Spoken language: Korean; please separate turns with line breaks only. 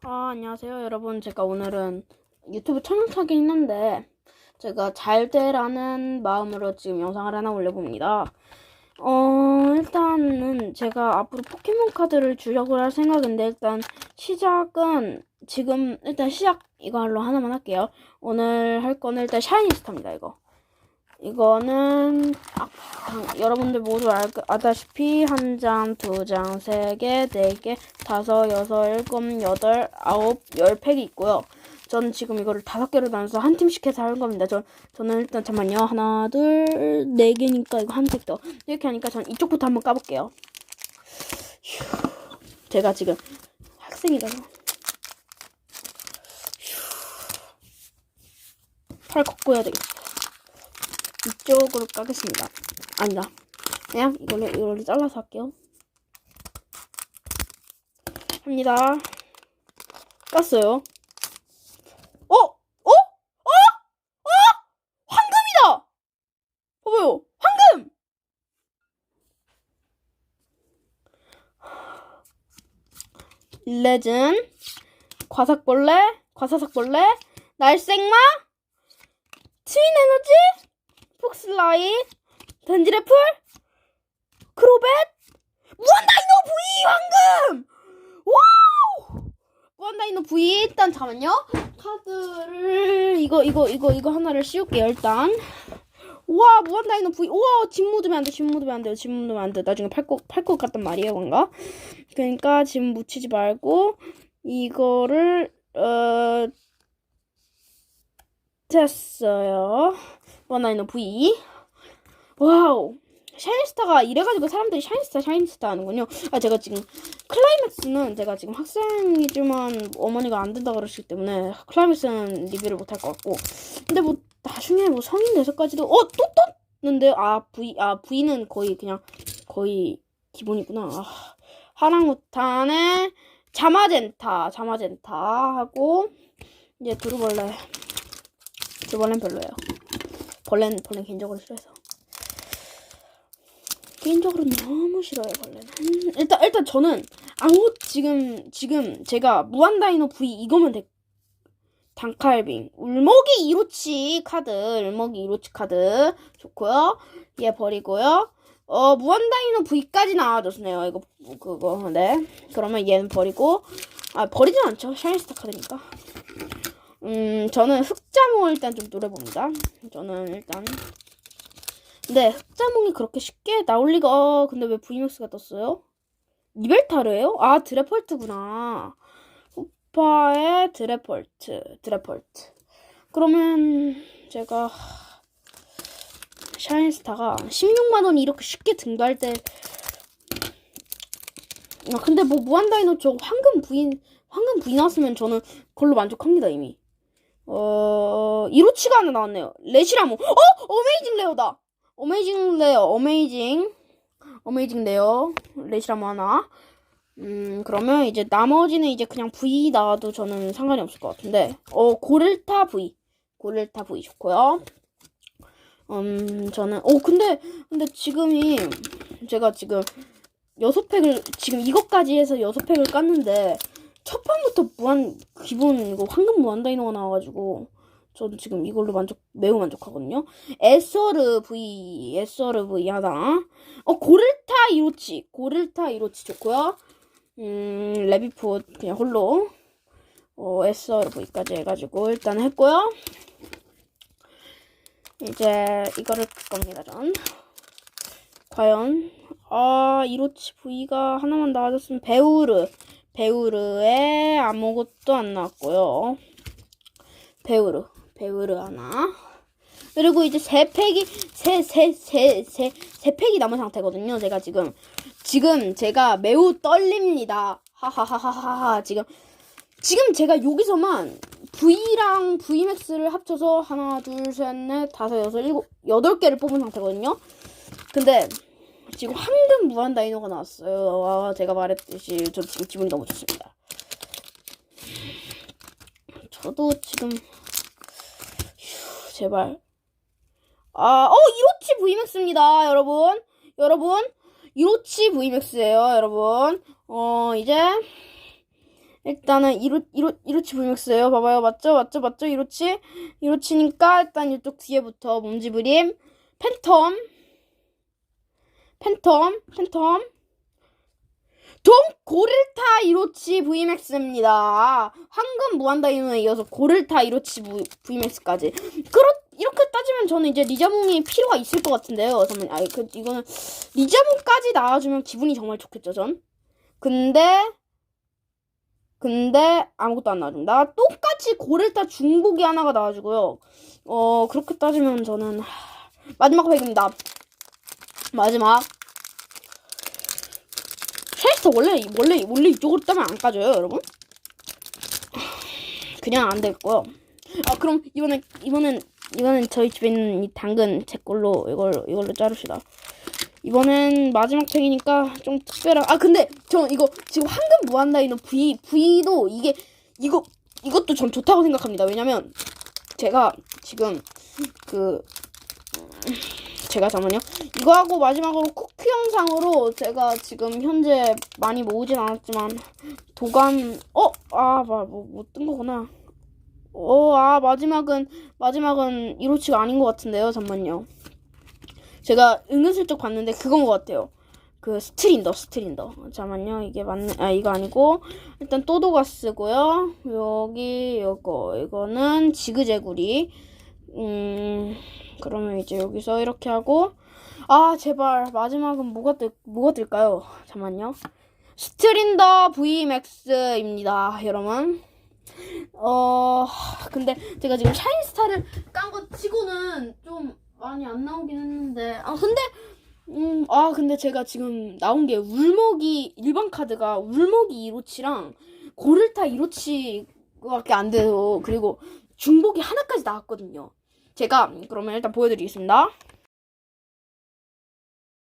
안녕하세요, 여러분. 제가 오늘은 유튜브 촬영하긴 했는데, 제가 잘 되라는 마음으로 지금 영상을 하나 올려봅니다. 일단은 제가 앞으로 포켓몬 카드를 주려고 할 생각인데, 일단 시작은 지금, 일단 시작 이걸로 하나만 할게요. 오늘 할 거는 일단 샤이니스타입니다, 이거. 이거는 여러분들 모두 아다시피 한 장, 두 장, 세 개, 네 개, 다섯, 여섯, 일곱, 여덟, 아홉, 열 팩이 있고요. 저는 지금 이거를 5개로 나눠서 한 팀씩 해서 하는 겁니다. 저는 일단 잠깐만요. 하나, 둘, 4개니까 이거 한 팩 더. 이렇게 하니까 저는 이쪽부터 한번 까볼게요. 제가 지금 학생이라서 팔 걷고 해야 되겠다. 이쪽으로 까겠습니다. 아니다. 그냥 이걸로 잘라서 할게요. 합니다. 깠어요. 황금이다! 봐봐요. 황금! 레전, 과사삭벌레, 날생마, 트윈에너지, 폭슬라이, 던지래플, 크로벳, 무한다이노 V 황금! 와우! 무한다이노 V. 일단 잠깐만요. 카드를 이거 하나를 씌울게요. 일단 와, 무한다이노 V. 우와, 짐 묻으면 안 돼. 나중에 팔 것 같단 말이에요, 뭔가. 그러니까 짐 묻히지 말고 이거를 됐어요. 무한다이노 V. 와우. 샤이니스타가 이래가지고 사람들이 샤이니스타 하는군요. 제가 지금 클라이맥스는 제가 지금 학생이지만 어머니가 안 된다 그러시기 때문에 클라이맥스는 리뷰를 못할 것 같고, 근데 뭐 나중에 뭐 성인 돼서까지도 또 떴는데 V는 거의 기본이구나. 하랑우탄에 자마젠타 하고, 이제 두루벌레는 별로예요. 벌레는 개인적으로 싫어해서. 개인적으로 너무 싫어요, 벌레는. 일단 저는 지금 제가 무한다이노 V 이거면 돼. 단칼빙 울먹이 이로치 카드 좋고요. 얘 버리고요. 무한다이노 V까지 나와줬네요. 그거. 네. 그러면 얘는 버리고, 버리진 않죠. 샤이니스타 카드니까. 저는 흑자몽을 일단 좀 노려봅니다. 근데 흑자몽이 그렇게 쉽게 나올 리가. 근데 왜 VMAX가 떴어요? 이벨타르예요? 드래펄트구나. 후파의 드래펄트. 그러면 제가 샤이니스타가 16만원이 이렇게 쉽게 등도할 때, 근데 뭐 무한다이노 저 황금 V 나왔으면 저는 그걸로 만족합니다. 이미. 이로치가 하나 나왔네요. 레시라모. 어메이징 레어다. 어메이징 레어. 레시라모 하나. 그러면 이제 나머지는 이제 그냥 V 나와도 저는 상관이 없을 것 같은데, 고릴타 V 좋고요. 저는 근데 제가 지금 6팩을 지금 이것까지 해서 6팩을 깠는데 첫 판부터 기본 이거 황금 무한다이노가 나와가지고 저도 지금 이걸로 매우 만족하거든요. 에서르 V 하나. 고릴타 이로치 좋고요. 레비포 그냥 홀로. 에서르 V까지 해가지고 일단 했고요. 이제 이거를 끌 겁니다. 전 과연 이로치 V가 하나만 나와줬으면 베우르에 아무것도 안 나왔고요. 베우르 하나. 그리고 이제 세 팩이 남은 상태거든요. 제가 지금 제가 매우 떨립니다. 하하하하하. 지금 제가 여기서만 V랑 VMAX를 합쳐서 하나, 둘, 셋, 넷, 다섯, 여섯, 일곱, 8개를 뽑은 상태거든요. 근데 지금 황금 무한다이노가 나왔어요. 제가 말했듯이 저 지금 기분이 너무 좋습니다. 저도 지금 제발. 이로치 VMAX입니다, 여러분. 이로치 VMAX예요, 여러분. 이제 일단은 이로치 VMAX예요. 봐봐요. 맞죠? 이로치니까 일단 이쪽 뒤에부터 몸집그림 팬텀 동 고릴타 이로치 VMAX입니다. 황금 무한다이노에 이어서 고릴타 이로치 VMAX까지. 이렇게 따지면 저는 이제 리자몽이 필요가 있을 것 같은데요. 잠깐만, 이거는 리자몽까지 나와주면 기분이 정말 좋겠죠, 전. 근데 아무것도 안 나와준다. 똑같이 고릴타 중복이 하나가 나와주고요. 그렇게 따지면 저는 마지막 팩입니다. 마지막. 샤이스터 원래 이쪽으로 따면 안 까져요, 여러분? 그냥 안 되겠고요. 그럼 이번엔 저희 집에 있는 이 당근 제 걸로 이걸로 자릅시다. 이번엔 마지막 팩이니까 좀 특별한. 근데 저 이거 지금 황금 무한다이노 V도 이것도 전 좋다고 생각합니다. 왜냐면 제가 지금 제가 잠깐만요. 이거 하고 마지막으로 쿠키 영상으로 제가 지금 현재 많이 모으진 않았지만 도감 못 뜬 거구나. 마지막은 이로치가 아닌 것 같은데요. 잠만요. 제가 은근슬쩍 봤는데 그건 것 같아요. 그 스트린더. 잠만요. 이게 맞네. 이거 아니고 일단 또도가스고요. 이거는 지그재구리. 그러면 이제 여기서 이렇게 하고 제발 마지막은 뭐가 뜰까요? 잠만요. 스트린더 VMAX입니다, 여러분. 근데 제가 지금 샤이니스타를 깐 거 치고는 좀 많이 안 나오긴 했는데 근데 제가 지금 나온 게 일반 카드가 울먹이 이로치랑 고릴타 이로치밖에 안 돼요. 그리고 중복이 하나까지 나왔거든요. 제가 그러면 일단 보여드리겠습니다.